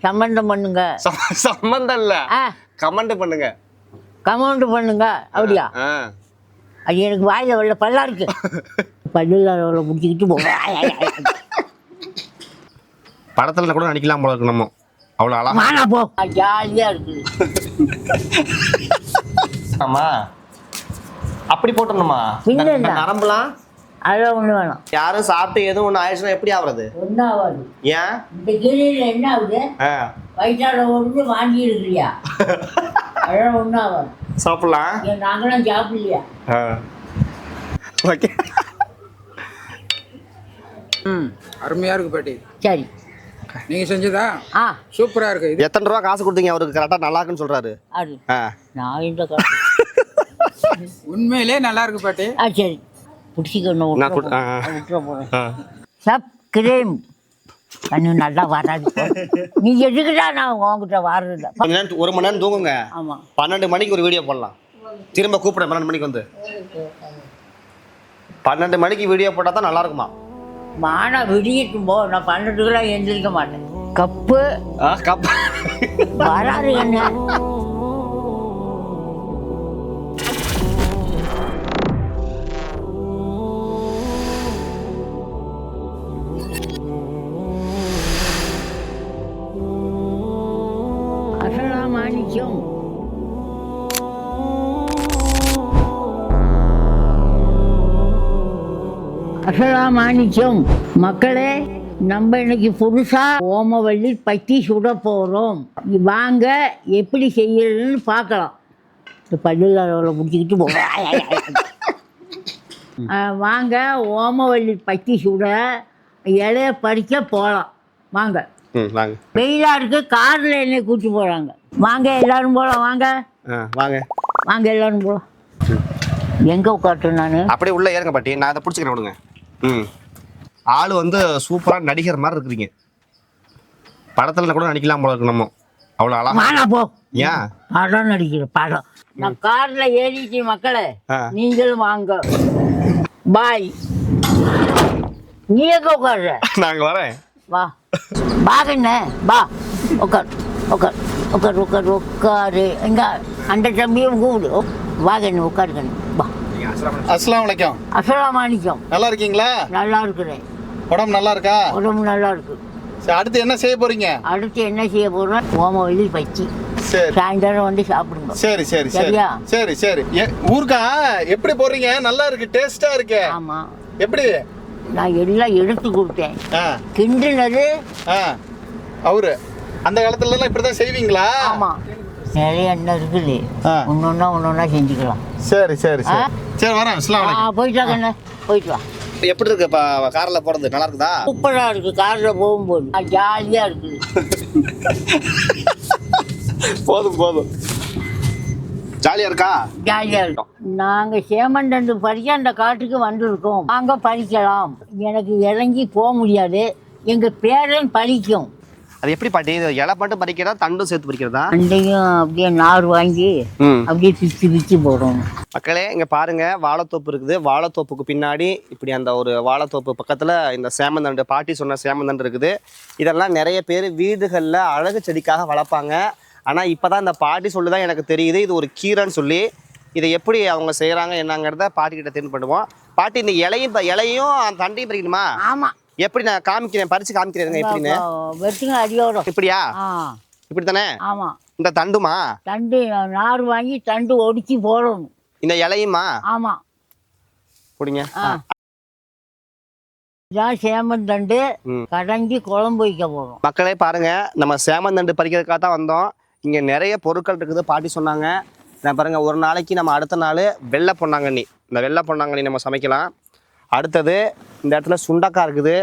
சம்பந்தம் பண்ணுங்க. சம்பந்தம் இல்ல, கமெண்ட் பண்ணுங்க. கமெண்ட் பண்ணுங்க. அப்படியா? அது எனக்கு வாயில உள்ள பல்லா இருக்கு. பல்லில் பிடிச்சிக்கிட்டு போவேன். படத்துல கூட நடிக்கலாம் போல இருக்கு. நம்ம அவ்வளோ அழகா போ, ஜாலியா இருக்கு. ஆமா, அப்படி போட்டணுமா? நரம்புலாம் அதெல்லாம் ஒண்ணு வேணும். யாரும் சாப்பிட்டு எதுவும் ஒண்ணு ஆயிடுச்சுன்னா எப்படி ஆகுறது? ஒன்றும் ஆகாது. ஏன்? இந்த கீரையில் என்ன ஆகுது? வயிற்றால ஒன்று வாங்கி இருக்கிறியா? அதெல்லாம் ஒன்றும் ஆகாது. சாப்பிடலாம். நாங்களும் சாப்பிடலையா? ஓகே. அருமையா இருக்கு பாட்டி. சரி, நீங்க செஞ்சதா? சூப்பரா இருக்கு. இது எத்தனை ரூபா காசு கொடுத்தீங்க அவருக்கு? கரெக்டா நல்லா இருக்குன்னு சொல்றாரு. அது நான் இந்த உண்மையிலே நல்லா இருக்கு பாட்டி. சரி, பிடிச்சிக்கணும். விட்டுற போறேன். சப்ஸ்கிரைப் கண்ணு நல்லா வராது. நீ எதுக்குடா நான் உங்ககிட்ட வர்றது? ஒரு மணி நேரம் தூங்குங்க. ஆமா, 12 மணிக்கு ஒரு வீடியோ போடலாம். திரும்ப கூப்பிடுறேன் 12 மணிக்கு வந்து. 12 மணிக்கு வீடியோ போட்டால் தான் நல்லா இருக்குமா? மானா விடியட்டும் போ. நான் 12க்குலாம் எந்திரிக்க மாட்டேன். கப்பு வராது என்ன. அசலாமாணிக்கம். அசலாமாணிக்கம். மக்களே, நம்ம இன்னைக்கு புதுசா ஓமவல்லி பத்தி சுட போறோம். வாங்க எப்படி செய்யறதுன்னு பார்க்கலாம். பல்லில் பிடிச்சிக்கிட்டு போவேன். வாங்க ஓமவல்லி பத்தி சுட இலைய பறிக்க போகலாம். வாங்க. வெயிலா இருக்கு, காரில் என்னை கூட்டி போறாங்க. வாங்க எல்லாரும் போகலாம். வாங்க வாங்க வாங்க எல்லாரும் போகலாம். எங்க உட்காட்டுறேன் நான்? அப்படியே உள்ள ஏறுங்க பாட்டி, நான் அதை பிடிச்சிக்கிறேன். விடுங்க. ஆளு வந்து சூப்பரா நடிகர் மாதிரி இருக்கிறீங்க. படத்துல கூட நடிக்கலாம் போல இருக்கு. நம்ம அவ்வளோ அழகா. போ. ஏன் படம் நடிக்கிற படம்? நான் கார்ல ஏறிச்சு. மக்களே, நீங்களும் வாங்க. பாய். நீ எங்க உட்காடுற? நாங்க வரேன். வா பாகண்ண, வா உட்கார் உட்கார் உட்கார் உட்கார் உட்காரு. எங்க அந்த தம்பியும் கூப்பிடு. வாகண்ணு உட்காருக்கண்ணு, வா. அஸ்ஸலாமு அலைக்கும். அஸ்ஸலாமலைக்கும். நல்லா இருக்கீங்களா? நல்லா இருக்கிறேன். உடம்பு நல்லா இருக்கா? உடம்பு நல்லா இருக்கு. சரி, அடுத்து என்ன செய்ய போறீங்க? அடுத்து என்ன செய்ய போறோம்? ஓமவல்லி பச்சி. சரி, சாயந்தரம் வந்து சாப்பிடுங்க. சரி சரி சரி சரியா? சரி சரி. ஊர்க்கா எப்படி போடுறீங்க? நல்லா இருக்கு, டேஸ்டா இருக்கு. ஆமா, எப்படி? நான் எல்லாம் எடுத்து கொடுத்தேன். கிண்டுனது அவரு அந்த காலத்துல எல்லாம் இப்படிதான் செய்வீங்களா? ஆமா, நிறைய எண்ணெய் இருக்குது. ஒன்னொன்னா செஞ்சுக்கலாம். சரி சரி சரி சரி, வரேன். அஸ்ஸலாமு அலைக்கும். போயிட்டு வா கண்ணு, போயிட்டு வா. எப்படி இருக்கு கார்ல போறது? நல்லா இருக்குதா? சூப்பரா இருக்கு. கார்ல போகும்போது ஜாலியா இருக்கு. போதும் போதும். ஜாலியா இருக்கா? ஜாலியா இருக்கும். நாங்க சேமந்தண்டு பறிக்க அந்த காட்டுக்கு வந்திருக்கோம். நாங்க பறிக்கலாம். எனக்கு இறங்கி போக முடியாது. எங்க பேரன் பறிக்கும். அது எப்படி பாட்டி? இலை மட்டும் பறிக்கிறதா, தண்டும் சேர்த்து பறிக்கிறதா? அண்டையும் அப்படியே நார் வாங்கி அப்படியே பிச்சு பிச்சு போடணும். மக்களே, இங்க பாருங்க, வாழைத்தோப்பு இருக்குது. வாழைத்தோப்புக்கு பின்னாடி இப்படி அந்த ஒரு வாழைத்தோப்பு பக்கத்துல இந்த சேமந்தண்டு, பாட்டி சொன்ன சேமந்தண்டு இருக்குது. இதெல்லாம் நிறைய பேர் வீடுகளில் அழகு செடிக்காக வளர்ப்பாங்க. ஆனால் இப்போ தான் இந்த பாட்டி சொல்லி தான் எனக்கு தெரியுது இது ஒரு கீரைன்னு சொல்லி. இதை எப்படி அவங்க செய்கிறாங்க என்னங்கிறத பாட்டிக்கிட்ட தெரிந்து பண்ணுவோம். பாட்டி, இந்த இலையும் அந்த தண்டையும் பறிக்கணுமா? ஆமாம். எப்படி? நான் காமிக்கிறேன், பறிச்சு காமிக்கிறேன் எப்படின்னு. வெட்டுங்க அடியோட. இப்படியா? இப்படி தானே? ஆமாம். இந்த தண்டுமா? தண்டு நார் வாங்கி தண்டு ஒடிச்சு போடணும். இந்த இலையுமா? ஆமாம். பிடிங்க. இதான் சேமந்தண்டு. கடைஞ்சி குழம்பு வைக்க போகிறோம். மக்களே பாருங்க, நம்ம சேமந்தண்டு பறிக்கிறதுக்காக தான் வந்தோம். இங்கே நிறைய பொருட்கள் இருக்குது. பாட்டி சொன்னாங்க. நான் பாருங்க, ஒரு நாளைக்கு நம்ம அடுத்த நாள் வெள்ளை பொன்னாங்கண்ணி, இந்த வெள்ளை பொன்னாங்கண்ணி நம்ம சமைக்கலாம். அடுத்தது இந்த இடத்துல சுண்டக்காய் இருக்குது.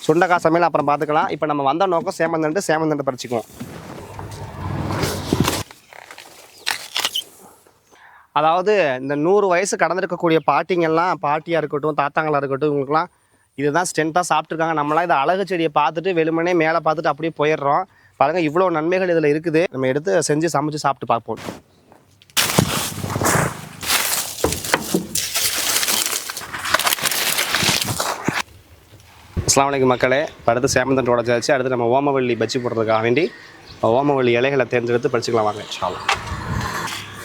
சுண்டக்காய் சமையல் அப்புறம் பார்த்துக்கலாம். இப்போ நம்ம வந்த நோக்கம் சேமந்தண்டு பறிச்சுக்குவோம். அதாவது இந்த 100 வயசு கடந்திருக்கக்கூடிய பாட்டிங்கெல்லாம், பாட்டியாக இருக்கட்டும், தாத்தாங்களாக இருக்கட்டும், இவங்களுக்குலாம் இதுதான் ஸ்ட்ரென்த்தாக சாப்பிட்ருக்காங்க. நம்மளாம் இதை அழகு செடியை பார்த்துட்டு வெறுமனே மேலே பார்த்துட்டு அப்படியே போயிடுறோம். பாருங்கள், இவ்வளோ நன்மைகள் இதில் இருக்குது. நம்ம எடுத்து செஞ்சு சமைச்சு சாப்பிட்டு பார்ப்போம். அஸ்ஸலாமு அலைக்கும் மக்களே. அடுத்து சேமந்தண்டு உடைச்சாச்சு. அடுத்து நம்ம ஓமவல்லி பஜ்ஜி போடுறதுக்காக வேண்டி ஓமவல்லி இலைகளை தேர்ந்தெடுத்து பறிச்சுக்கலாம் வாங்க இன்ஷா அல்லாஹ்.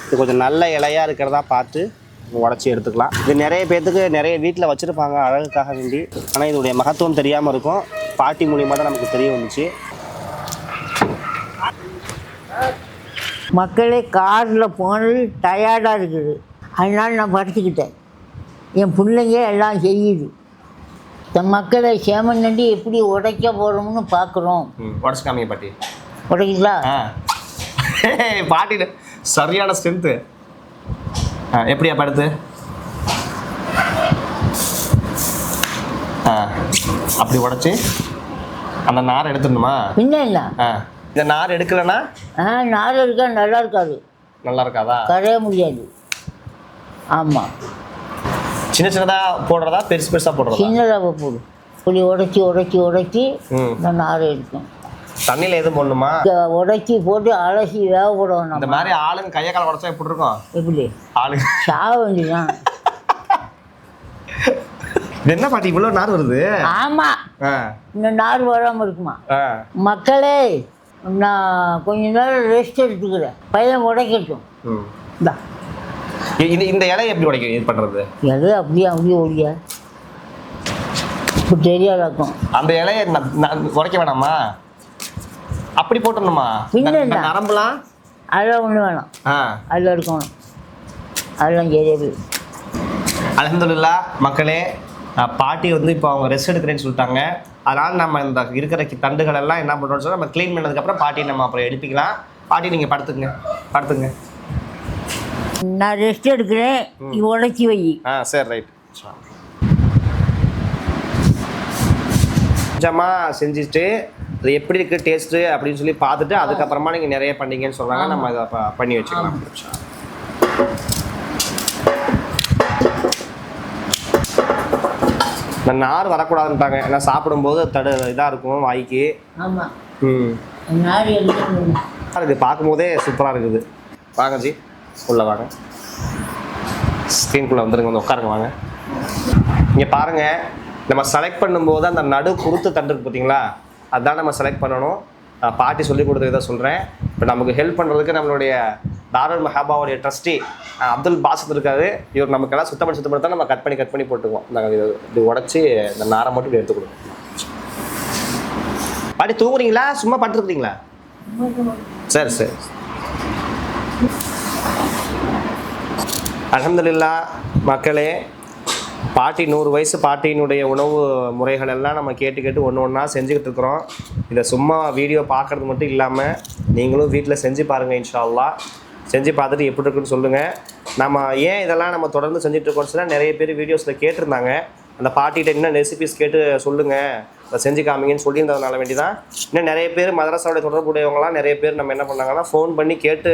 இது கொஞ்சம் நல்ல இலையாக இருக்கிறதா பார்த்து உடச்சி எடுத்துக்கலாம். இது நிறைய பேர்த்துக்கு நிறைய வீட்டில் வச்சுருப்பாங்க அழகுக்காக வேண்டி. ஆனால் இதோடைய மகத்துவம் தெரியாமல் இருக்கும். பாட்டி மூலியமாக தான் நமக்கு தெரிய வந்துச்சு. மக்களே காரில் போனது டயர்டாக இருக்குது, அதனால நான் படுத்துக்கிட்டேன். என் பிள்ளைங்க எல்லாம் செய்யுது. தன் மக்களை சேமநண்டி எப்படி உடைக்க போகிறோம்னு பார்க்குறோம். உடச்சு காமிங்க பாட்டி. உடைக்கலாம் பாட்டி சரியான ஸ்ட்ரென்த்து. எப்படியா படுத்து? அப்படி உடச்சி அந்த நார் எடுத்துடணுமா? இன்னும் இல்லை. இந்த நார் எடுக்கலைன்னா நார் எடுக்க நல்லா இருக்காது. நல்லா இருக்காதா? கரைய முடியாது. ஆமாம், சின்ன சின்னதாக போடுறதா பெருசு பெருசாக போடுறதா? சின்னதாக போடும். இப்படி உடைச்சி இந்த நார் எடுக்கும். தண்ணியில் எதுவும் போடணுமா? உடைச்சி போட்டு அலசி வேக போடணும். இந்த மாதிரி ஆளுங்க கையை கால உடச்சா எப்படி இருக்கும்? எப்படி ஆளுங்க சாக வேண்டியதான். என்ன பாட்டி இவ்வளோ நார் வருது? ஆமாம், இந்த நார் வராமல் இருக்குமா? மக்களே, நான் கொஞ்ச நேரம் ரெஸ்ட் எடுத்துக்கிறேன். பையன் உடைக்கட்டும். இந்த இலையை எப்படி உடைக்க இது பண்ணுறது? இலை அப்படியே ஓடியா இப்போ தெரியாதாக்கும். அந்த இலையை உடைக்க வேணாமா? அப்படி போட்டணுமா? நரம்புலாம் அதெல்லாம் ஒன்று வேணாம். அதில் இருக்கணும். அதெல்லாம் தெரியாது. அல்ஹம்துலில்லாஹ் மக்களே, பாட்டி வந்து இப்போ அவங்க ரெஸ்ட் எடுக்கிறேன்னு சொல்லிட்டாங்க. அதனால் நம்ம இந்த இருக்கிற தண்டுகள் எல்லாம் என்ன பண்ணுறோம்னு சொன்னால் நம்ம க்ளீன் பண்ணதுக்கப்புறம் பாட்டி நம்ம அப்புறம் எடுத்துக்கலாம். பாட்டி நீங்கள் படுத்துங்க. நான் ரெஸ்ட் எடுக்கிறேன், நீ உடைச்சி வை. சரி, ரைட். கொஞ்சமாக செஞ்சுட்டு அது எப்படி இருக்குது டேஸ்ட்டு அப்படின்னு சொல்லி பார்த்துட்டு அதுக்கப்புறமா நீங்கள் நிறைய பண்ணீங்கன்னு சொல்கிறாங்க. நம்ம அதை பண்ணி வச்சுக்கலாம். இந்த நார் வரக்கூடாதுன்ட்டாங்க. ஏன்னா சாப்பிடும்போது இதாக இருக்கும் வாய்க்கு. ஆமாம். நார் இருக்குது. பார்க்கும்போதே சூப்பராக இருக்குது. வாங்க ஜி, உள்ளே வாங்க. ஸ்க்ரீனுக்குள்ளே வந்துருங்க, வந்து உட்காருங்க. வாங்க. இங்கே பாருங்கள், நம்ம செலக்ட் பண்ணும்போது அந்த நடு குருத்து தண்டு இருக்கு பார்த்தீங்களா, அதுதான் நம்ம செலக்ட் பண்ணணும். பாட்டி சொல்லி கொடுத்ததை சொல்கிறேன். இப்போ நமக்கு ஹெல்ப் பண்ணுறதுக்கு நம்மளுடைய தாருல் மஹாபாவுடைய ட்ரஸ்டி அப்துல் பாசித் இருக்காரு. இவர் நமக்கெல்லாம் சுத்தப்படுத்த நம்ம கட் பண்ணி போட்டுக்குவோம். நாங்கள் இது உடச்சி இந்த நாரை மட்டும் இப்படி எடுத்து கொடுப்போம். பாட்டி தூங்குறீங்களா, சும்மா படுத்துருக்குறீங்களா? சரி. அல்ஹம்துலில்லாஹ் மக்களே, பாட்டி 100 வயசு பாட்டியினுடைய உணவு முறைகள் எல்லாம் நம்ம கேட்டு ஒன்று ஒன்றா செஞ்சுக்கிட்டு இருக்கிறோம். இதை சும்மா வீடியோ பார்க்குறது மட்டும் இல்லாமல் நீங்களும் வீட்டில் செஞ்சு பாருங்கள் இன்ஷா அல்லாஹ். செஞ்சு பார்த்துட்டு எப்படி இருக்குன்னு சொல்லுங்கள். நம்ம ஏன் இதெல்லாம் நம்ம தொடர்ந்து செஞ்சுட்டு இருக்கோம்னு சொன்னால் நிறைய பேர் வீடியோஸில் கேட்டிருந்தாங்க. அந்த பாட்டிகிட்ட இன்னும் ரெசிபிஸ் கேட்டு சொல்லுங்கள், அதை செஞ்சு காமிங்கன்னு சொல்லியிருந்ததுனால வேண்டி தான் இன்னும் நிறைய பேர் மதரசாவுடைய தொடர்புடையவங்களாம் நிறைய பேர் நம்ம என்ன பண்ணாங்கன்னா ஃபோன் பண்ணி கேட்டு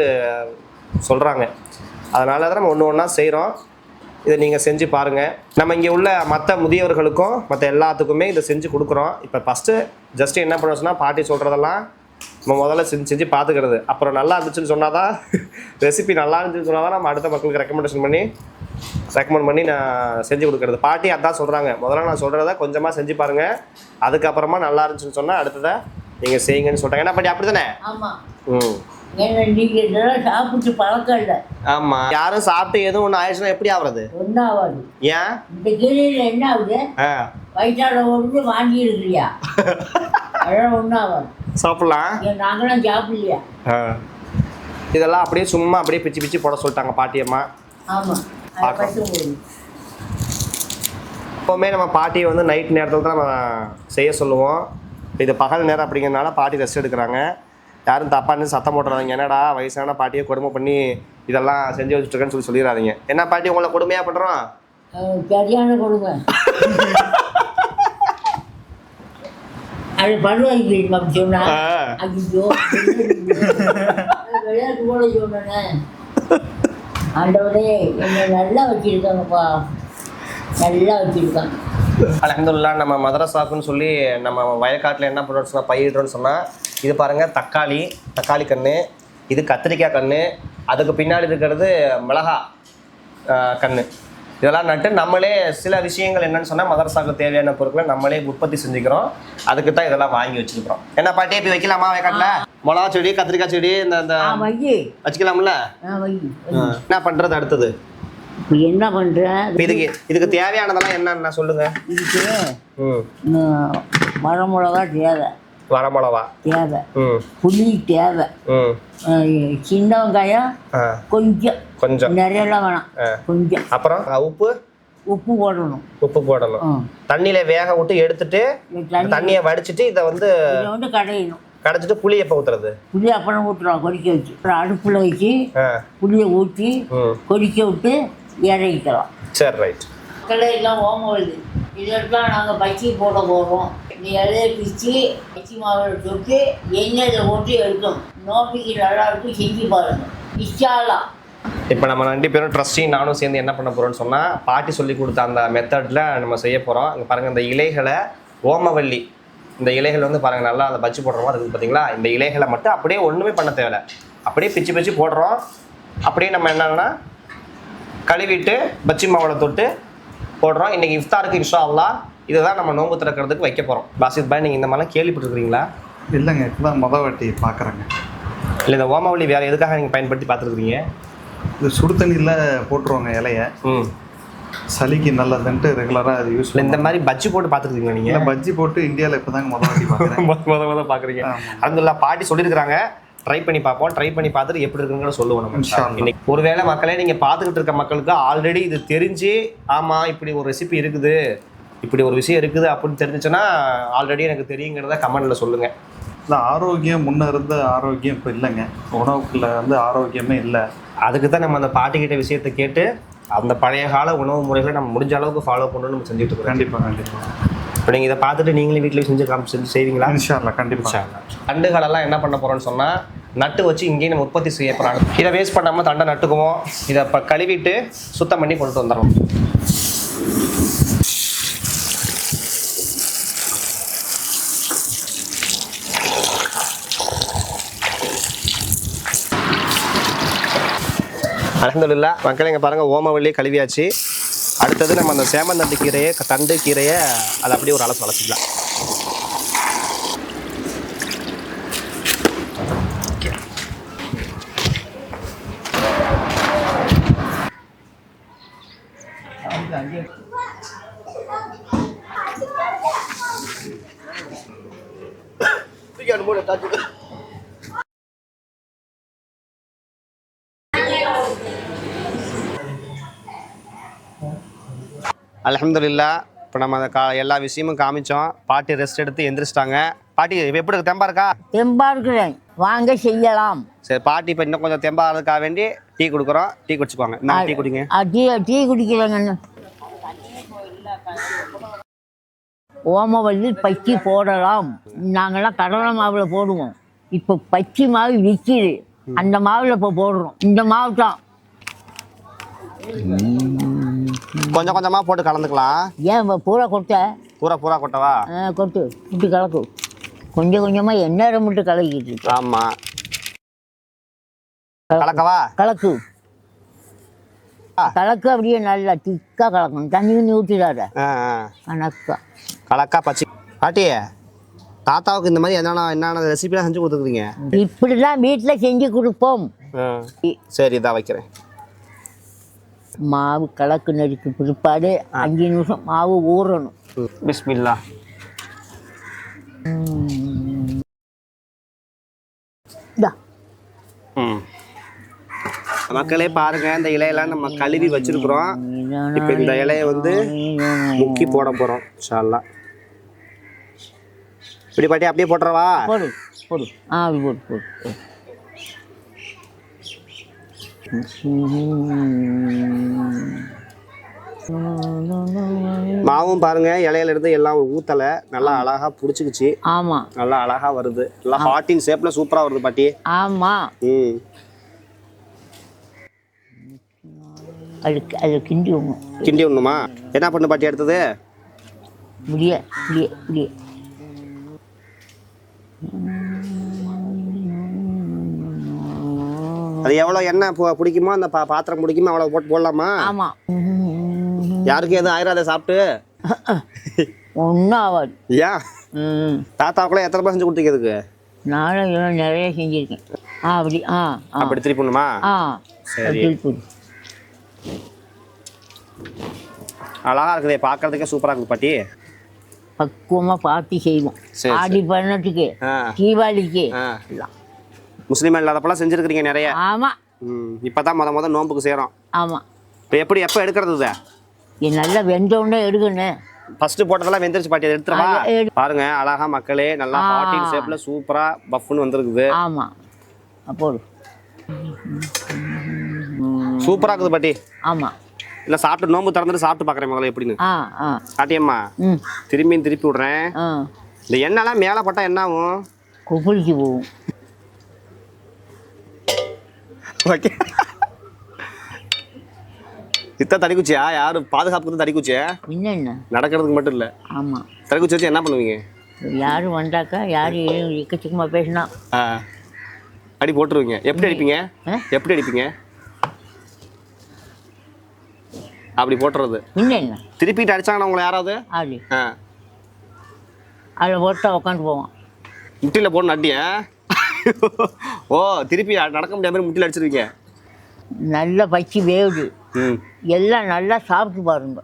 சொல்கிறாங்க. அதனால தான் நம்ம ஒன்று ஒன்றா செய்கிறோம். இதை நீங்கள் செஞ்சு பாருங்கள். நம்ம இங்கே உள்ள மற்ற முதியவர்களுக்கும் மற்ற எல்லாத்துக்குமே இதை செஞ்சு கொடுக்குறோம். இப்போ ஜஸ்ட்டு என்ன பண்ண சொன்னால் பாட்டி சொல்கிறதெல்லாம் நம்ம முதல்ல செஞ்சு பார்த்துக்கிறது. அப்புறம் நல்லா இருந்துச்சுன்னு சொன்னால் தான் ரெசிபி நல்லா இருந்துச்சுன்னு சொன்னால் தான் நம்ம அடுத்த மக்களுக்கு ரெக்கமெண்ட் பண்ணி நான் செஞ்சு கொடுக்குறது. பாட்டி அதான் சொல்கிறாங்க, முதல்ல நான் சொல்கிறத கொஞ்சமாக செஞ்சு பாருங்கள், அதுக்கப்புறமா நல்லா இருந்துச்சுன்னு சொன்னால் அடுத்ததை நீங்கள் செய்யுங்கன்னு சொல்கிறாங்க. என்ன பாட்டி அப்படி தானே? சாப்பிட்டு பழக்கம் இல்லை. ஆமா, யாரும் சாப்பிட்டு எதுவும் ஒண்ணு ஆயிடுச்சுன்னா எப்படி ஆகுறது? ஒன்றும் ஆகாது. ஏன்? இந்த கீரையில் என்ன ஆகுது? வயிற்றால ஒன்று வாங்கி இருக்கிறியா? அதெல்லாம் ஒன்றும் ஆகாது. சாப்பிடலாம். நாங்களாம் சாப்பிடலையா? இதெல்லாம் அப்படியே சும்மா அப்படியே பிச்சு போட சொல்லிட்டாங்க பாட்டியம்மா. ஆமாம். எப்போவுமே நம்ம பாட்டியை வந்து நைட் நேரத்தில் தான் நம்ம செய்ய சொல்லுவோம். இது பகல் நேரம் அப்படிங்கிறதுனால பாட்டி ரெஸ்ட் எடுக்கிறாங்க. யாரும் தப்பான்னு சத்தம் போட்டுறாதீங்க. என்னடா வயசான பாட்டியை கொடுமை பண்ணி இதெல்லாம் செஞ்சு வச்சுட்ருக்கேன்னு சொல்லிடாதீங்க. என்ன பாட்டி உங்களை கொடுமையாக பண்ணுறோம்? சரியான கொடுமை. அது பண்ணுவாங்க அப்படி சொன்னா ஐயோ விளையாட்டு கூட சொன்னேன். ஆண்டவரே என்னை நல்லா வச்சுருக்காங்கப்பா, நல்லா வச்சுருக்காங்க. அல்ஹம்துலில்லாஹ். நம்ம மதரசாக்குன்னு சொல்லி நம்ம வயக்காட்டில் என்ன பண்ணுறோம்னு சொன்னால் பயிரிடுறோன்னு சொன்னால் இது பாருங்கள், தக்காளி கன்று, இது கத்திரிக்காய் கன்று, அதுக்கு பின்னாடி இருக்கிறது மிளகா கன்று. இதெல்லாம் நட்டு நம்மளே சில விஷயங்கள் என்னன்னு சொன்னால் மதரசாவுக்கு தேவையான பொருட்களை நம்மளே உற்பத்தி செஞ்சுக்கிறோம். அதுக்கு தான் இதெல்லாம் வாங்கி வச்சுருக்கிறோம். என்ன பாட்டி இப்படி வைக்கலாமா வயக்காட்டில்? மிளகா செடி கத்திரிக்காய் செடி இந்த இந்த வையி வச்சுக்கலாம்ல. வையி. என்ன பண்றது அடுத்தது? இப்போ என்ன பண்ணுறேன், இதுக்கு தேவையானதெல்லாம் என்னன்னா சொல்லுங்க. இதுக்கு ம் வரமிளகா தேவை, வரமிளகா தேவை, ம் புளி தேவை, ம் சின்ன வெங்காயம் கொஞ்சம், கொஞ்சம் நிறையலாம் வேணாம், கொஞ்சம். அப்புறம் உப்பு உப்பு போடணும். உப்பு போடணும். தண்ணியில வேக விட்டு எடுத்துட்டு தண்ணியை வடிச்சிட்டு இதை வந்து இதை வந்து கடையணும். கடைச்சிட்டு புளி எப்போ ஊத்துறது? புளி அப்புறம் ஊற்றுறோம் கொதிக்க வச்சு. அப்புறம் அடுப்பில் வச்சு புளியை ஊற்றி கொதிக்க விட்டு இறக்கிக்கலாம். சரி, ரைட். எல்லாம் ஓம வருது. இதெல்லாம் நாங்கள் பச்சி போட போகிறோம். இந்த இலையை பிச்சு பச்சி மாவில் தொட்டு எண்ணெயில் போட்டு எடுக்கணும். நோட்டிக்கு நல்லாயிருக்கும், செஞ்சு பாருங்கள். இஷ்டாலாம். இப்போ நம்ம 2 பேரும் ட்ரஸ்டியும் நானும் சேர்ந்து என்ன பண்ண போகிறோம்னு சொன்னால், பாட்டி சொல்லி கொடுத்த அந்த மெத்தடில் நம்ம செய்ய போகிறோம். இங்கே பாருங்கள், இந்த இலைகளை ஓமவல்லி, இந்த இலைகள் வந்து பாருங்கள் நல்லா அந்த பச்சி போடுற மாதிரி இருக்குது பார்த்தீங்களா. இந்த இலைகளை மட்டும் அப்படியே ஒன்றுமே பண்ண தேவையில்லை, அப்படியே பிச்சு பிச்சு போடுறோம். அப்படியே நம்ம என்னன்னா கழுவிட்டு பச்சி மாவில் தொட்டு போடுறோம். இன்றைக்கி இஃப்தாருக்கு இன்ஷா அல்லாஹ் இதை தான் நம்ம நோன்பு திறக்கிறதுக்கு வைக்க போகிறோம். பாசித் பாய், நீங்கள் இந்த மாதிரிலாம் கேள்விப்பட்டிருக்கிறீங்களா? இல்லைங்க, இப்போதான் மொதல் வாட்டி பார்க்குறேங்க. இல்லை, இந்த ஓமவல்லி வேறு எதுக்காக நீங்கள் பயன்படுத்தி பார்த்துருக்கீங்க? இது சுடு தண்ணியில் போட்டுருவாங்க இலையை, சளிக்கு நல்லதுன்ட்டு ரெகுலராக அது யூஸ். இந்த மாதிரி பஜ்ஜி போட்டு பார்த்துருக்கீங்களா நீங்கள்? பஜ்ஜி போட்டு இந்தியாவில் இப்போ தாங்க மொதல் வாட்டி பார்க்குறேன். மொதல் பார்க்குறீங்க. அல்ஹம்துலில்லாஹ், பாட்டி சொல்லியிருக்கிறாங்க, ட்ரை பண்ணி பார்ப்போம். ட்ரை பண்ணி பார்த்துட்டு எப்படி இருக்குன்னு சொல்லுவோம் நம்ம இன்னைக்கு. ஒருவேளை மக்களே நீங்கள் பார்த்துக்கிட்டு இருக்க மக்களுக்கு ஆல்ரெடி இது தெரிஞ்சு, ஆமாம் இப்படி ஒரு ரெசிபி இருக்குது, இப்படி ஒரு விஷயம் இருக்குது அப்படின்னு தெரிஞ்சுச்சுன்னா ஆல்ரெடி எனக்கு தெரியுங்கிறத கமெண்ட்டில் சொல்லுங்கள். இல்லை, ஆரோக்கியம் முன்ன இருந்த ஆரோக்கியம் இப்போ இல்லைங்க. உணவுக்குள்ள வந்து ஆரோக்கியமே இல்லை. அதுக்கு தான் நம்ம அந்த பாட்டிக்கிட்ட விஷயத்தை கேட்டு அந்த பழைய கால உணவு முறைகளை நம்ம முடிஞ்ச அளவுக்கு ஃபாலோ பண்ணணும்னு நம்ம செஞ்சுட்டு இருக்கோம். கண்டிப்பாக. இப்போ நீங்கள் இதை பார்த்துட்டு நீங்களே வீட்டில் செஞ்சு செய்வீங்களா? இன்ஷா அல்லாஹ், கண்டிப்பாக. தண்டுகளெல்லாம் என்ன பண்ண போகிறோன்னு சொன்னால், நட்டு வச்சு இங்கேயும் நம்ம உற்பத்தி செய்ய போகிறாங்க. இதை வேஸ்ட் பண்ணாமல் தண்டை நட்டுக்குவோம். இதை இப்போ கழுவிட்டு சுத்தம் பண்ணி கொண்டுட்டு வந்துடணும். அல்ஹம்துலில்லாஹ், மக்களே இங்கே பாருங்கள், ஓமவல்லி கழுவியாச்சு. அடுத்தது நம்ம அந்த சேமந்தண்டு கீரையை, தண்டு கீரையை அதை அப்படியே ஒரு அளவு வளர்த்துக்கலாம். அல்ஹம்துலில்லாஹ், இப்போ நம்ம அந்த எல்லா விஷயமும் காமிச்சோம். பாட்டி ரெஸ்ட் எடுத்து எந்திரிச்சிட்டாங்க. பாட்டி எப்படி இருக்கு? தெம்பா இருக்கா? தெம்பா இருக்கிறேன், வாங்க செய்யலாம். சரி, பாட்டி இப்போ இன்னும் கொஞ்சம் தெம்பா அதுக்காக வேண்டி டீ கொடுக்குறோம். டீ குடிச்சுக்கோங்க. நான் டீ குடிங்க. டீ குடிக்கிறேங்க. ஓமவல்லி பச்சி போடலாம். நாங்கள்லாம் கடலை மாவில் போடுவோம். இப்போ பச்சி மாவு விற்கிது, அந்த மாவில் இப்போ போடுறோம். இந்த மாவு தான் கொஞ்சம் கொஞ்சமாக போட்டு கலந்துக்கலாம். ஏன் பூரா கொட்டை? பூரா கொட்டவா? கொட்டு விட்டு கலக்கு. கொஞ்சம் கொஞ்சமாக எண்ணெய் மட்டும் கலக்கிட்டு. ஆமாம், கலக்கவா? கலக்கு கலக்கு, அப்படியே நல்லா திக்காக கலக்கணும். தண்ணி ஊற்றிடாத, கணக்கா கலக்கா பச்சி. பாட்டி, தாத்தாவுக்கு இந்த மாதிரி என்னென்ன ரெசிபிலாம் செஞ்சு கொடுத்துருக்கீங்க? இப்படி தான் வீட்டில் செஞ்சு கொடுப்போம். சரி, இதான் வைக்கிறேன். மாவு கலக்கு நறுக்கு பிற்பாடு 5 நிமிஷம் மாவு ஊறணும். பிஸ்மில்லா. மக்களே பாருங்க, இந்த இலையெல்லாம் நம்ம கழுவி வச்சிருக்கிறோம். இப்போ இந்த இலையை வந்து முக்கி போட போகிறோம் இன்ஷா அல்லாஹ். இப்படி பாட்டி அப்படியே போட்டுறவா? போடு போடு. அப்படி போடு போடு. மாவும் பாருங்க, இலையில இருந்து எல்லாம் ஊத்தலை, நல்லா அழகா புடிச்சுக்குச்சு. ஆமா, நல்லா அழகா வருது. நல்லா ஹார்ட்டின் ஷேப்ல சூப்பரா வருது பாட்டி. ஆமா. அது கிண்டி விடணுமா? என்ன பண்ணு பாட்டி அடுத்தது? முடிய முடிய முடிய அது எவ்வளோ எண்ணெய் பிடிக்குமோ, அந்த பாத்திரம் பிடிக்குமோ அவ்வளோ போட்டு போடலாமா? ஆமா. யாருக்கும் எதுவும் ஆயிராத சாப்பிட்டு? ஒன்றும் ஆகாது. ஏன்? தாத்தாவுக்குள்ள எத்தனை பேர் செஞ்சு கொடுத்தீங்க? இதுக்கு நானும் இதெல்லாம் நிறைய செஞ்சுருக்கேன். அப்படி அப்படி திருப்பணுமா? சரி. திருப்பி அழகா இருக்குதே, பார்க்கறதுக்கே சூப்பராக இருக்குது பாட்டி. பக்குவமாக பார்த்து செய்வோம். சரி, ஆடி பதினெட்டுக்கு, ஆ. தீபாவளிக்கு ஆ. எல்லாம். முஸ்லீம் இல்லாதப்பெல்லாம் செஞ்சுருக்கிறீங்க நிறைய. ஆமாம் இப்போ தான் முத நோம்புக்கு செய்கிறோம். ஆமாம். இப்போ எப்போ எடுக்கிறது இதை? இது நல்லா வெந்தோடனே எடுக்கணும். ஃபர்ஸ்ட் போட்டதெல்லாம் வெந்துருச்சு பாட்டி, அதை எடுத்துருவா. அது பாருங்க அழகா மக்களே, நல்லா ஹாட்டின் ஷேப்ல சூப்பரா பஃப்னு வந்திருக்குது. ஆமாம் போடு. சூப்பரா இருக்குது பாட்டி. ஆமாம். இல்லை சாப்பிட்டு நோம்பு திறந்துட்டு சாப்பிட்டு பார்க்குறேன் முதல்ல எப்படின்னு. பாட்டியம்மா திரும்பியும் திருப்பி விடுறேன். இந்த எண்ணெய்லாம் மேலே பட்டா என்ன ஆகும்? குப்பிளிச்சு போகும். ஓகே. இத்த தடிக்குச்சியா? யாரும் பாதுகாப்புக்கு தடிக்குச்சியா? என்ன நடக்கிறதுக்கு மட்டும் இல்லை. ஆமாம். தடிக்குச்சி வச்சு என்ன பண்ணுவீங்க? யாரும் வந்தாக்கா யாரும் எக்கச்சக்கமாக பேசினா அடி போட்டுருவீங்க. எப்படி அடிப்பீங்க? எப்படி அடிப்பீங்க? அப்படி போட்டுறது. என்ன திருப்பிட்டு அடிச்சாங்கன்னா உங்களை யாராவது அப்படி அதில் போட்டா உட்காந்து போவான். முட்டியில் போடணும் அடியா? ஓ, திருப்பி நடக்க முடியாத மாதிரி முட்டியில் அடிச்சிருவீங்க. நல்லா பச்சி வேவுது. எல்லாம் நல்லா சாப்பிட்டு பாருங்க.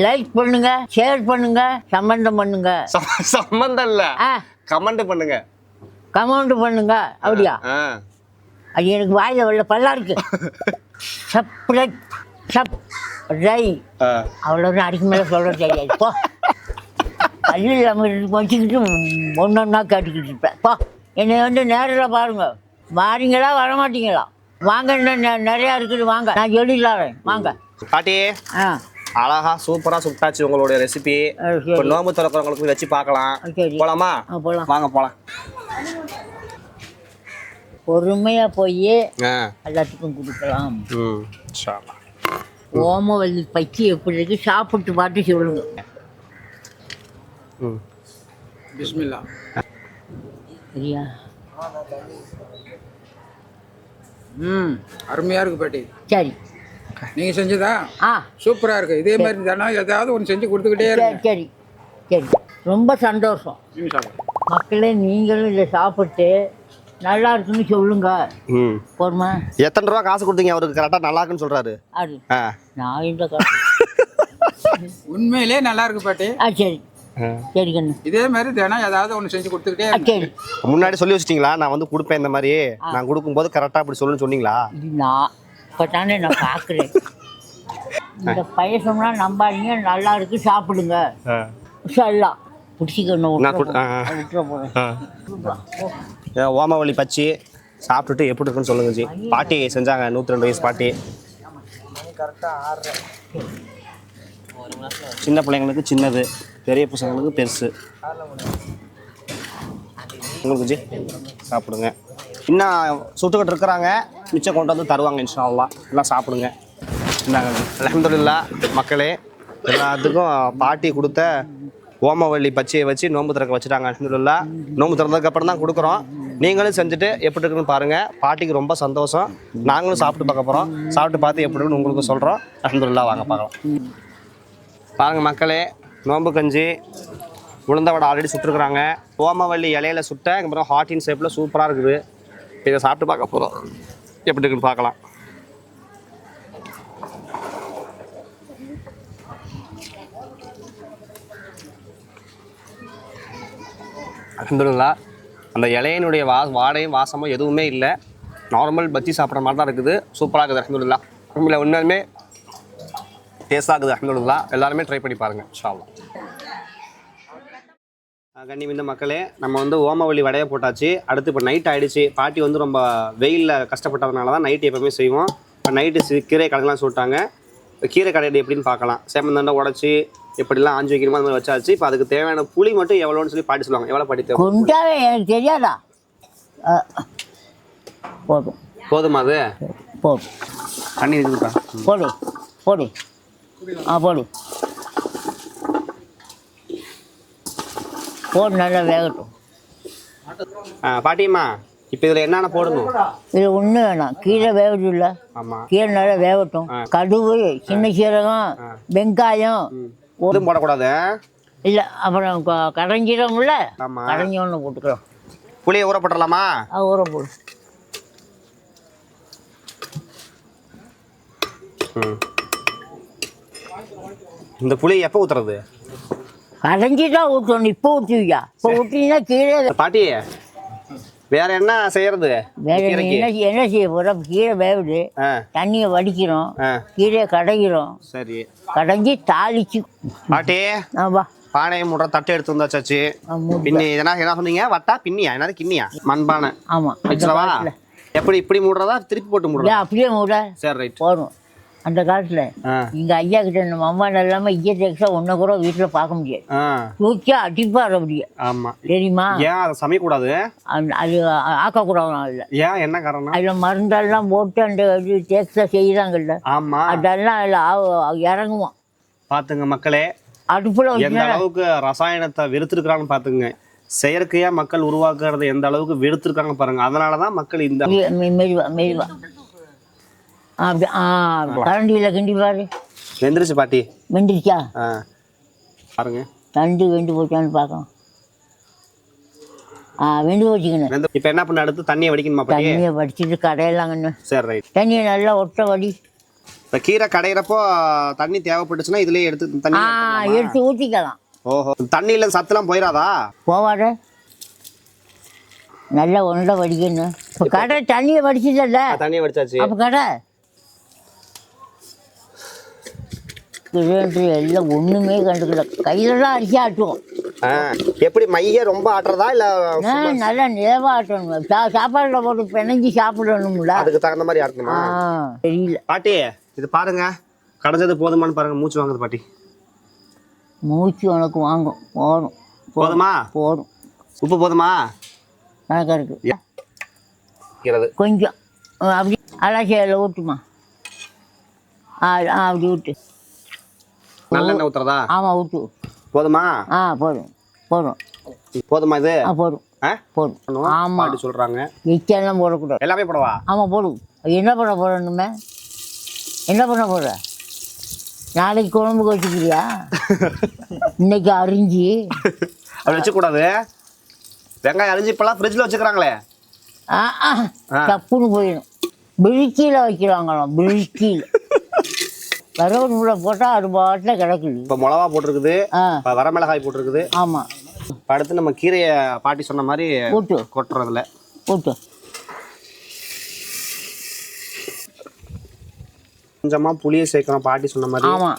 லைக் பண்ணுங்க, ஷேர் பண்ணுங்க, சம்பந்தம் பண்ணுங்க. சம்பந்தம் இல்லை, கமெண்ட் பண்ணுங்க. கமெண்ட் பண்ணுங்க. அப்படியா? அது எனக்கு வாயில உள்ள பல்லா இருக்கு. சப்ரைட் சப் ரை அவ்வளோதான். அடிக்கு மேலே சொல்ல தெரியாது. போ பள்ளி நம்ம வச்சுக்கிட்டு ஒன்றொன்னா கேட்டுக்கிட்டு இருப்பேன். போ என்னை வந்து நேரில் பாருங்க. வாரீங்களா வரமாட்டீங்களா? வாங்க, இன்னும் நிறையா இருக்குது. வாங்க, நான் சொல்லிடலாறேன். வாங்க பாட்டி. அழகா சூப்பரா சுட்டாச்சு உங்களுடைய ரெசிபி. இப்போ நோம்பு திறக்கிறவங்களுக்கு வச்சு பார்க்கலாம். போலாமா? போகலாம். வாங்க போகலாம். பொறுமையாக போய் எல்லாத்துக்கும் கொடுக்கலாம். ஓமவல்லி பச்சி எப்படி இருக்கு சாப்பிட்டு பார்த்து சொல்லுங்க. பிஸ்மில்லா. சரியா? அருமையா இருக்கு பாட்டி. சரி. நீங்க செஞ்சதா? சூப்பரா இருக்கு. இதே மாதிரி தானே ஏதாவது ஒன்று செஞ்சு கொடுத்துக்கிட்டே இருக்கு. சரி சரி, ரொம்ப சந்தோஷம். மக்களே, நீங்களும் இதை சாப்பிட்டு நல்லா இருக்குன்னு சொல்லுங்க. போதுமா? எத்தனை ரூபா காசு கொடுத்தீங்க அவருக்கு? கரெக்டாக நல்லா இருக்குன்னு சொல்றாரு. அது நான் இந்த உண்மையிலே நல்லா இருக்கு பாட்டி. சரி சரி கண்ணு. இதே மாதிரி தினம் ஏதாவது ஒன்று செஞ்சு கொடுத்துக்கிட்டே இருக்கு. சரி. முன்னாடி சொல்லி வச்சிட்டீங்களா? நான் வந்து கொடுப்பேன் இந்த மாதிரி. நான் கொடுக்கும்போது கரெக்டாக அப்படி சொல்லுன்னு சொன்னீங்களா? நான் இப்போ தானே நான் பார்க்குறேன். இந்த பயசம்னா நம்பாதீங்க. நல்லா இருக்கு, சாப்பிடுங்க. சொல்லலாம் பிடிச்சிக்கணும். விட்டுற போகிறேன். ஓமவல்லி பச்சி சாப்பிட்டுட்டு எப்படி இருக்குன்னு சொல்லுங்க ஜி. பாட்டி செஞ்சாங்க, 102 வயசு பாட்டி. சின்ன பிள்ளைங்களுக்கு சின்னது, பெரிய பசங்களுக்கு பெருசு. உங்களுக்கு ஜி சாப்பிடுங்க. இன்னும் சுட்டுக்கிட்டு இருக்கிறாங்க, மிச்சம் கொண்டு வந்து தருவாங்க இன்ஷா அல்லாஹ். எல்லாம் சாப்பிடுங்க. இந்தாங்க. அல்ஹம்துலில்லாஹ் மக்களே, எல்லாத்துக்கும் பாட்டி கொடுத்த ஓமவல்லி பச்சையை வச்சு நோம்பு திறக்க வச்சுட்டாங்க. அல்ஹம்துலில்லாஹ். நோம்பு திறந்ததுக்கப்புறம் தான் கொடுக்குறோம். நீங்களும் செஞ்சுட்டு எப்படி இருக்குன்னு பாருங்கள். பாட்டிக்கு ரொம்ப சந்தோஷம். நாங்களும் சாப்பிட்டு பார்க்க போகிறோம். சாப்பிட்டு பார்த்து எப்படி இருக்குன்னு உங்களுக்கு சொல்கிறோம். அல்ஹம்துலில்லாஹ். வாங்க பார்க்கலாம். பாருங்கள் மக்களே, நோம்பு கஞ்சி உளுந்த வடை ஆல்ரெடி சுட்டுருக்குறாங்க. ஓமவல்லி இலையில சுட்ட அப்புறம் ஹாட்டின் ஷேப்பில் சூப்பராக இருக்குது. இதை சாப்பிட்டு பார்க்க போகிறோம். எப்படி இருக்குன்னு பார்க்கலாம். அல்ஹம்துலில்லாஹ். அந்த இலையினுடைய வாடையும் வாசமும் எதுவுமே இல்லை. நார்மல் பஜ்ஜி சாப்பிட்ற மாதிரி தான் இருக்குது. சூப்பராக இருக்குது. அல்ஹம்துலில்லாஹ். உண்மையில உண்மையுமே டேஸ்டாக இருக்குது. அல்ஹம்துலில்லாஹ். எல்லாருமே ட்ரை பண்ணி பாருங்கள் இன்ஷா அல்லாஹ். கண்ணிமிந்த மக்களே, நம்ம வந்து ஓமவல்லி வடையை போட்டாச்சு. அடுத்து இப்போ நைட் ஆகிடுச்சு. பாட்டி வந்து ரொம்ப வெயிலில் கஷ்டப்பட்டதுனால தான் நைட்டு எப்போவுமே செய்வோம். இப்போ நைட்டு கீரை கடைலாம் சொல்லிட்டாங்க. இப்போ கீரை கடை எப்படின்னு பார்க்கலாம். சேமந்தண்டை உடச்சி எப்படிலாம் ஆஞ்சி வைக்கணுமோ அந்த மாதிரி வச்சாச்சு. இப்போ அதுக்கு தேவையான புளி மட்டும் எவ்வளோன்னு சொல்லி பாட்டி சொல்லுவாங்க. எவ்வளோ பாட்டி தேவை? கொண்டாவே எனக்கு தெரியாதா? போதும். போதுமா? அது போதும். தண்ணி இருக்குதுப்பா. போடு போடு. போடு போடு. நல்லா வேகட்டும். பாட்டியம்மா, இப்போ இதில் என்னென்ன போடணும்? இது ஒன்று வேணாம். கீரை வேகுது இல்லை? ஆமாம். கீரை நல்லா வேகட்டும். கடுகு, சின்ன சீரகம், வெங்காயம் ஒன்றும் போடக்கூடாது. இல்லை, அப்புறம் கரைஞ்சிரும் இல்லை? ஆமாம். கரைஞ்சி ஒன்று போட்டுக்கிறோம். புளியை ஊற போட்டுடலாமா? ஊற போடு. இந்த புளி எப்போ ஊத்துறது? கடைஞ்சி தான் ஊற்றணும். இப்போ ஊற்றுவியா? இப்போ ஊற்றினா கீழே. பாட்டி வேற என்ன செய்யறது? வேற என்ன செய்ய போகிறோம்? கீழே வேவுது, தண்ணியை வடிக்கிறோம், கீழே கடைகிறோம். சரி, கடைஞ்சி தாளிச்சு. பாட்டி ஆமா, பானையை மூடுற தட்டை எடுத்து வந்தாச்சு. பின்னி என்ன சொன்னீங்க? வட்டா பின்னியா? என்னது கிண்ணியா? மண்பானை. ஆமா, வச்சுலவா? எப்படி இப்படி மூடுறதா திருப்பி போட்டு மூடுறதா? அப்படியே மூட. சரி, ரைட். போதும். அந்த காலத்தில் எங்கள் ஐயா கிட்ட நம்ம அம்மா இல்லாமல் இயற்கை ஒன்றை கூட வீட்டில் பார்க்க முடியாது. தூக்கி அடிப்பார் அப்படியே. ஆமாம், தெரியுமா? ஏன் அதை சமைக்கக்கூடாது? அது ஆக்கக்கூடாது. அதில் ஏன், என்ன காரணம்? அதில் மருந்தெல்லாம் போட்டு அந்த டேக்ஸை செய்கிறாங்கல்ல. ஆமாம், அதெல்லாம் அதில் இறங்குவோம். பார்த்துங்க மக்களே, அடுப்பில் எந்த அளவுக்கு ரசாயனத்தை வெறுத்துருக்குறான்னு பார்த்துங்க. செயற்கையாக மக்கள் உருவாக்குறத எந்த அளவுக்கு வெறுத்துருக்காங்க பாருங்க. அதனால தான் மக்கள் இந்த மெதுவா அப்படி கரண்டியில் கிண்டி பாரு. வெந்துருச்சு பாட்டி. வெந்துருச்சா? பாருங்க, தண்டு வெந்து போச்சான்னு பார்க்கலாம். வெந்து போச்சுக்கணும். இப்போ என்ன பண்ண? அடுத்து தண்ணியை வடிக்கணுமா பாட்டி? தண்ணியை வடிச்சிட்டு கடையலாங்கண்ணு. சரி, ரைட். தண்ணியை நல்லா ஒட்ட வடி. இப்போ கீரை கடையிறப்போ தண்ணி தேவைப்பட்டுச்சுன்னா இதுலேயே எடுத்து தண்ணி எடுத்து ஊற்றிக்கலாம். ஓஹோ, தண்ணியில் சத்துலாம் போயிடாதா? போவாட. நல்லா ஒன்றை வடிக்கணும். இப்போ கடை தண்ணியை வடிச்சதில்ல. தண்ணியை வடிச்சாச்சு. அப்போ கடை எல்லாம் ஒன்றுமே கண்டுக்கல. கையில தான் அரிசி ஆட்டுவோம். எப்படி மைய ரொம்ப ஆட்டுறதா இல்லை நல்லா நிலவா ஆட்டணும். சாப்பாடுல போட்டு பிணைஞ்சி சாப்பிடணும்ல. அதுக்கு தகுந்த மாதிரி ஆட்டணுமா? தெரியல பாட்டி. இது பாருங்க, கடைஞ்சது போதுமான்னு பாருங்க. மூச்சு வாங்குது பாட்டி. மூச்சு உனக்கு வாங்கும். போதும். போதுமா? போதும். உப்பு போதுமா? கணக்காக இருக்கு. கொஞ்சம் அப்படி அலாசியில் ஊட்டுமா. அப்படி ஊட்டு. நல்லெண்ணெய் ஊத்துறதா? ஆமாம், ஊட்டு. போதுமா? போதும். போதும். போதுமா இது? போதும். போதும். ஆமாம், சொல்றாங்க. எச்செல்லாம் போடக்கூடாது. எல்லாமே போடவா? ஆமாம், போடும். என்ன பண்ண போடணுமே? என்ன பண்ண போடுற? நாளைக்கு குழம்புக்கு வச்சுக்கிறியா? இன்னைக்கு அரிஞ்சு அப்படி வச்சுக்கூடாது. வெங்காயம் அரிஞ்சு இப்பெல்லாம் ஃப்ரிட்ஜில் வச்சுக்கிறாங்களே. தப்புன்னு போயிடும். பிரிக்கியில் வைக்கிறாங்களாம். பிரிக்கியில் கருவேப்பிலை போட்டால் அது பாட்டில் கிடக்குது. இப்போ மிளகா போட்டிருக்குது, வரமிளகாய் போட்டிருக்குது. ஆமாம். அடுத்து நம்ம கீரையை பாட்டி சொன்ன மாதிரி போட்டு கொட்டுறதுல போட்டு கொஞ்சமாக புளியை சேர்க்கணும் பாட்டி சொன்ன மாதிரி. ஆமாம்.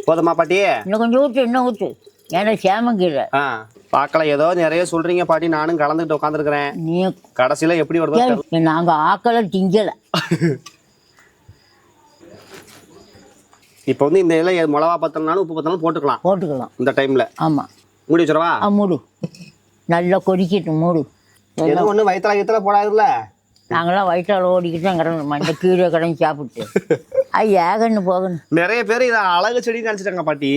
போதுமா பாட்டி? இன்னும் கொஞ்சம் ஊற்று. இன்னும் ஊற்று. ஏன்னா சேமங்கீரை. பார்க்கலாம், ஏதோ நிறைய சொல்றீங்க பாட்டி. நானும் கலந்துக்கிட்டு உட்காந்துருக்கிறேன். நீ கடைசியில் எப்படி வருதோ. நாங்கள் ஆக்களை திங்கலை. இப்போ வந்து இந்த இதில் மிளகா பத்தனாலும் உப்பு பத்தனாலும் போட்டுக்கலாம் இந்த டைமில். ஆமாம். மூடி வச்சுருவா? மூடு. நல்லா கொதிக்கட்டும். மூடு. எதுவும் ஒன்று வயிற்றுல போடாதுல்ல. நாங்களாம் வயிற்றால் ஓடிக்கிட்டு தான் கிடக்கணும். இந்த கீரை கடைஞ்சி சாப்பிட்டு ஏகன்னு போகணும். நிறைய பேர் இதை அழகு செடின்னு நினச்சிட்டாங்க பாட்டி.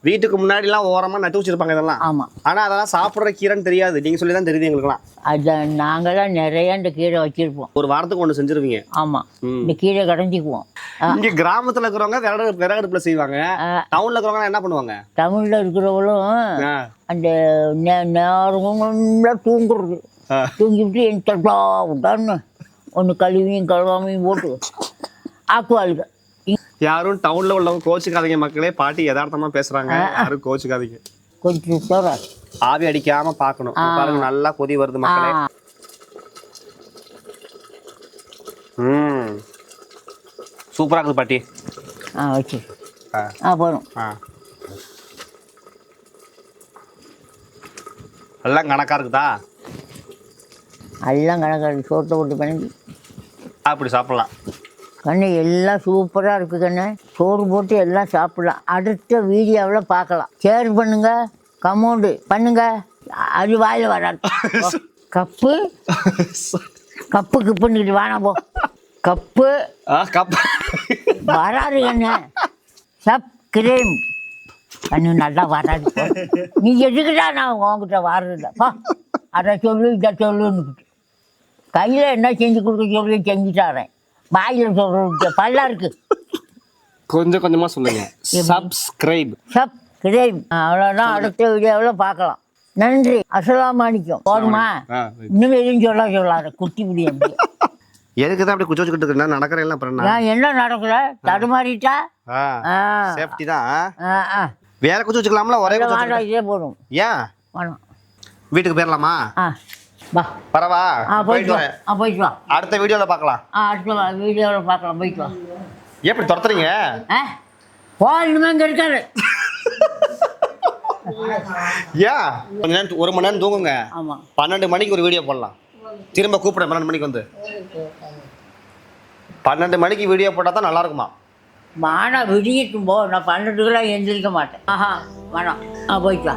வீட்டுக்கு முன்னாடிலாம் ஓரமாக நட்டு வச்சிருப்பாங்க இதெல்லாம். ஆமாம். ஆனால் அதெல்லாம் சாப்பிட்ற கீரைன்னு தெரியாது. நீங்கள் சொல்லி தான் தெரியுது எங்களுக்குலாம். அதான் நாங்களாம் நிறைய இந்த கீரை வச்சிருப்போம். ஒரு வாரத்துக்கு ஒன்று செஞ்சிருவீங்க. ஆமாம். இந்த கீரை கடைஞ்சிக்குவோம். இங்கே கிராமத்தில் இருக்கிறவங்க விறகடுப்பில் செய்வாங்க. டவுனில் இருக்கிறவங்க என்ன பண்ணுவாங்க? டவுனில் இருக்கிறவங்களும் அந்த நேரம் தூங்குறது. தூங்கிவிட்டு என் ஒன்று கழுவியும் கழுவாமையும் போட்டு ஆக்குவாளுங்க. யாரும் டவுன்ல உள்ளவங்க கோச்சுக்காதீங்க மக்களே. பாட்டி யதார்த்தமா பேசுறாங்க, யாரும் கோச்சுக்காதீங்க. கொஞ்சம் ஆவி அடிக்காம பார்க்கணும். பாருங்க, நல்லா கொதி வருது மக்களே. சூப்பரா இருக்குது பாட்டி. வச்சு போதும். எல்லாம் கணக்கா இருக்குதா? எல்லாம் கணக்கா இருக்கு. சோட்டை போட்டு பண்ணி அப்படி சாப்பிடலாம். கண்ணு எல்லாம் சூப்பராக இருக்குது கண்ணு. சோறு போட்டு எல்லாம் சாப்பிடலாம். அடுத்த வீடியோவில் பார்க்கலாம். ஷேர் பண்ணுங்க, கமெண்ட் பண்ணுங்க. அது வாயில் வராது. கப்பு கிப்புன்னுக்கிட்டு வேணாம் போ. கப்பு வராது கண்ணு. சப்ஸ்கிரைப் கண்ணு நல்லா வராது. நீ எதுக்குடா நான் உங்ககிட்ட வர்றதில்லப்பா. அதை சொல்லு இதை சொல்லுன்னு கையில் என்ன செஞ்சு கொடுக்க சொல்லி செஞ்சுட்டாரேன். வாயில் சொல்றது பல்லா இருக்கு. கொஞ்சம் கொஞ்சமா சொல்லுங்க. சப்ஸ்கிரைப். அவ்வளோதான். அடுத்த வீடியோவில் பார்க்கலாம். நன்றி. அஸ்ஸலாமு அலைக்கும். போதுமா? இன்னும் எதுவும் சொல்லாத குட்டி முடியும். எதுக்கு தான் அப்படி குச்சி வச்சுக்கிட்டு இருக்கேன் நடக்கிறேன் எல்லாம் அப்புறம் என்ன நடக்கல தடுமாறிட்டா சேஃப்டி தான். வேற குச்சி வச்சுக்கலாம்ல ஒரே குச்சி வேண்டாம் இதே போதும். ஏன் வேணாம். வீட்டுக்கு போயிடலாமா? வா பரவா போயிட்டு வா. போயிட்டு வா. அடுத்த வீடியோல பார்க்கலாம். அடுத்த வீடியோவில் பார்க்கலாம். போயிட்டு வா. எப்படி துரத்துறீங்க? போ இனிமே இங்கே இருக்காரு. ஏன் கொஞ்ச நேரம் 1 மணி நேரம் தூங்குங்க. ஆமாம் 12 மணிக்கு ஒரு வீடியோ போடலாம். திரும்ப கூப்பிடுறேன் 12 மணிக்கு வந்து. 12 மணிக்கு வீடியோ போட்டால் தான் நல்லா இருக்குமா? வேணாம் விடியட்டும் போ. நான் 12க்குலாம் எந்திரிக்க மாட்டேன். வேணாம். போயிட்டு வா.